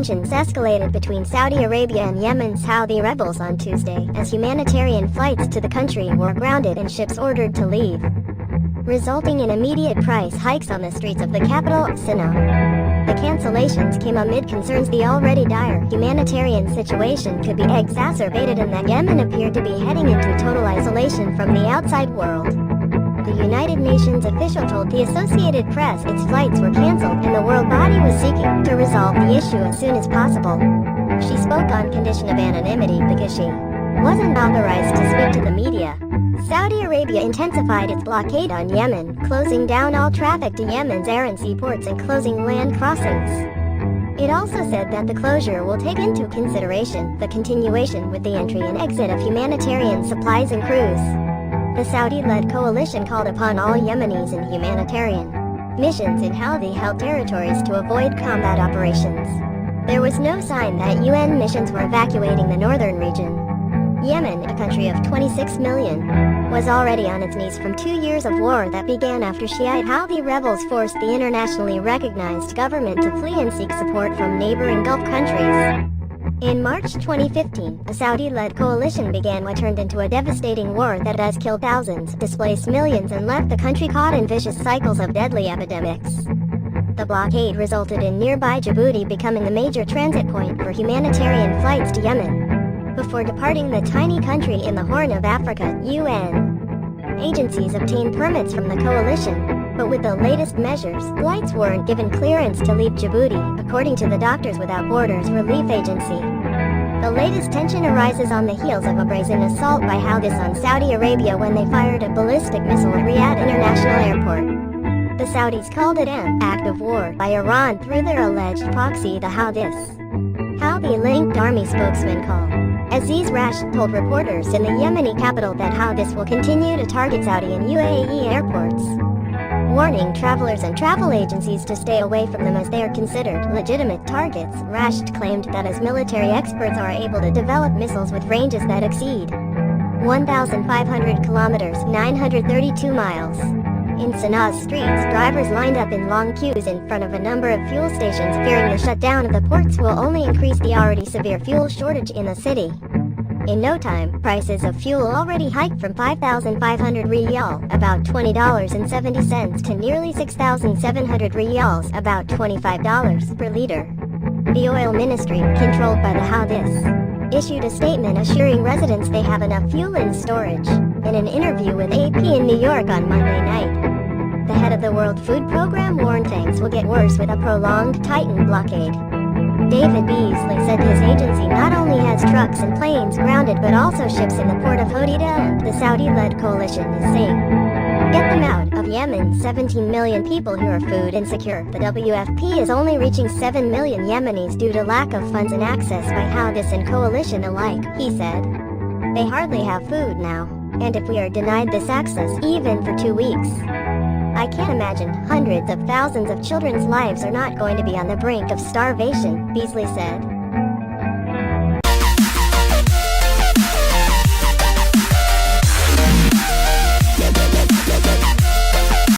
tensions escalated between Saudi Arabia and Yemen's Houthi rebels on Tuesday as humanitarian flights to the country were grounded and ships ordered to leave, resulting in immediate price hikes on the streets of the capital, Sanaa. The cancellations came amid concerns the already dire humanitarian situation could be exacerbated and that Yemen appeared to be heading into total isolation from the outside world. The United Nations official told the Associated Press its flights were cancelled and the world body was seeking to resolve the issue as soon as possible. She spoke on condition of anonymity because she wasn't authorized to speak to the media. Saudi Arabia intensified its blockade on Yemen, closing down all traffic to Yemen's air and seaports and closing land crossings. It also said that the closure will take into consideration the continuation with the entry and exit of humanitarian supplies and crews. The Saudi-led coalition called upon all Yemenis in humanitarian missions in Houthi-held territories to avoid combat operations. There was no sign that UN missions were evacuating the northern region. Yemen, a country of 26 million, was already on its knees from 2 years of war that began after Shiite Houthi rebels forced the internationally recognized government to flee and seek support from neighboring Gulf countries. In March 2015, a Saudi-led coalition began what turned into a devastating war that has killed thousands, displaced millions, and left the country caught in vicious cycles of deadly epidemics. The blockade resulted in nearby Djibouti becoming a major transit point for humanitarian flights to Yemen. Before departing the tiny country in the Horn of Africa, UN agencies obtained permits from the coalition, but with the latest measures, flights weren't given clearance to leave Djibouti, according to the Doctors Without Borders relief agency. The latest tension arises on the heels of a brazen assault by Houthis on Saudi Arabia when they fired a ballistic missile at Riyadh International Airport. The Saudis called it an act of war by Iran through their alleged proxy, the Houthis. Houthi-linked army spokesman Aziz Rash told reporters in the Yemeni capital that Houthis will continue to target Saudi and UAE airports, warning travelers and travel agencies to stay away from them as they are considered legitimate targets. Rash claimed that as military experts are able to develop missiles with ranges that exceed 1,500 kilometers (932 miles). In Sanaa's streets, drivers lined up in long queues in front of a number of fuel stations, fearing the shutdown of the ports will only increase the already severe fuel shortage in the city. In no time, prices of fuel already hiked from 5,500 riyal, about $20.70, to nearly 6,700 riyals, about $25 per liter. The oil ministry, controlled by the Houthis, issued a statement assuring residents they have enough fuel in storage. In an interview with AP in New York on Monday night, the head of the World Food Program warned things will get worse with a prolonged tightened blockade. David Beasley said his agency not only has trucks and planes grounded but also ships in the port of Hodeida, and the Saudi-led coalition is saying, "Get them out of Yemen." 17 million people who are food insecure. The WFP is only reaching 7 million Yemenis due to lack of funds and access by Houthis and coalition alike, he said. They hardly have food now, and if we are denied this access even for 2 weeks, I can't imagine hundreds of thousands of children's lives are not going to be on the brink of starvation, Beasley said.